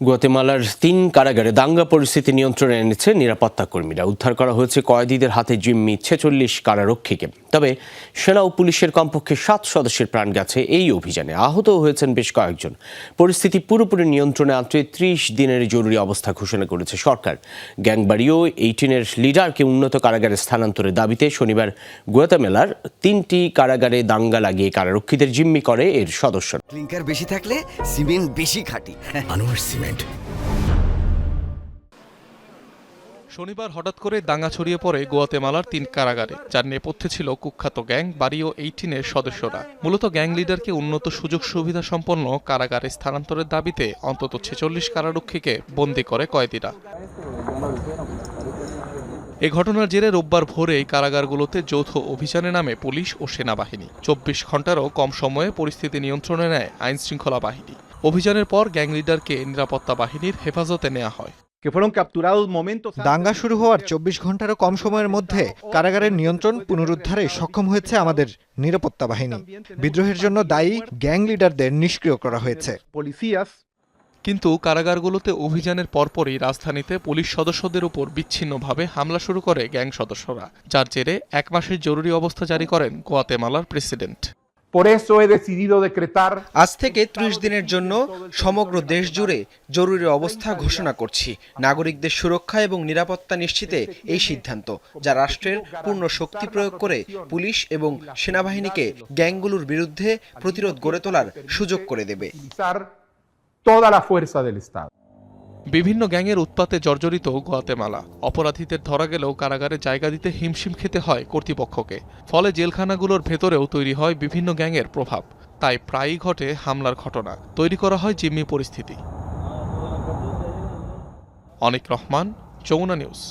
গুয়াতেমালার ৩ কারাগারে দাঙ্গা পরিস্থিতি নিয়ন্ত্রণে এনেছে নিরাপত্তা কর্মীরা। উদ্ধার করা হয়েছে কয়েদিদের হাতে জিম্মি ৪৬ কারারক্ষীকে। তবে সেনা ও পুলিশের কমপক্ষে ৭ সদস্যের প্রাণ গেছে এই অভিযানে। আহত হয়েছেন বেশ কয়েকজন। পরিস্থিতি পুরোপুরি নিয়ন্ত্রণে আনতে ৩০ দিনের জরুরি অবস্থা ঘোষণা করেছে সরকার। গ্যাংবাড়িও 18-এর লিডারকে উন্নত কারাগারে স্থানান্তরের দাবিতে শনিবার গুয়াতেমালার ৩টি কারাগারে দাঙ্গা লাগিয়ে কারারক্ষীদের জিম্মি করে এর সদস্যরা। ক্লিংকার বেশি থাকলে সিমেন্ট বেশি খাঁটি। আনোয়ার সিমেন্ট। শনিবার হঠাৎ করে দাঙ্গা ছড়িয়ে পড়ে গুয়াতেমালার ৩ কারাগারে, যার নেপথ্যে ছিল কুখ্যাত গ্যাং বাড়িও 18-এর সদস্যরা। মূলত গ্যাং লিডারকে উন্নত সুযোগ সুবিধা সম্পন্ন কারাগারে স্থানান্তরের দাবিতে অন্তত ৪৬ কারারক্ষীকে বন্দী করে কয়েদিরা। এ ঘটনার জেরে রোববার ভোরে এই কারাগারগুলোতে যৌথ অভিযানে নামে পুলিশ ও সেনাবাহিনী। ২৪ ঘন্টারও কম সময়ে পরিস্থিতি নিয়ন্ত্রণে নেয় আইন শৃঙ্খলা বাহিনী। অভিযানের পর গ্যাং লিডারকে নিরাপত্তা বাহিনীর হেফাজতে নেওয়া হয়। দাঙ্গা শুরু হওয়ার ২৪ ঘন্টারও কম সময়ের মধ্যে কারাগারের নিয়ন্ত্রণ পুনরুদ্ধারে সক্ষম হয়েছে আমাদের নিরাপত্তা বাহিনী। বিদ্রোহের জন্য দায়ী গ্যাং লিডারদের নিষ্ক্রিয় করা হয়েছে। কিন্তু কারাগারগুলোতে অভিযানের পরপরই রাজধানীতে পুলিশ সদস্যদের উপর বিচ্ছিন্নভাবে হামলা শুরু করে গ্যাং সদস্যরা, যার জেরে ১ মাসের জরুরি অবস্থা জারি করেন গুয়াতেমালার প্রেসিডেন্ট। আজ থেকে ৩০ দিনের জন্য সমগ্র দেশ জুড়ে জরুরি অবস্থা ঘোষণা করছি। নাগরিকদের সুরক্ষা এবং নিরাপত্তা নিশ্চিতে এই সিদ্ধান্ত, যা রাষ্ট্রের পূর্ণ শক্তি প্রয়োগ করে পুলিশ এবং সেনাবাহিনীকে গ্যাংগুলোর বিরুদ্ধে প্রতিরোধ গড়ে তোলার সুযোগ করে দেবে। বিভিন্ন গ্যাংয়ের উৎপাতে জর্জরিত গুয়াতেমালা। অপরাধীদের ধরা গেলেও কারাগারে জায়গা দিতে হিমশিম খেতে হয় কর্তৃপক্ষকে। ফলে জেলখানাগুলোর ভেতরেও তৈরি হয় বিভিন্ন গ্যাংয়ের প্রভাব। তাই প্রায়ই ঘটে হামলার ঘটনা, তৈরি করা হয় জিম্মি পরিস্থিতি। অনিক রহমান, যমুনা নিউজ।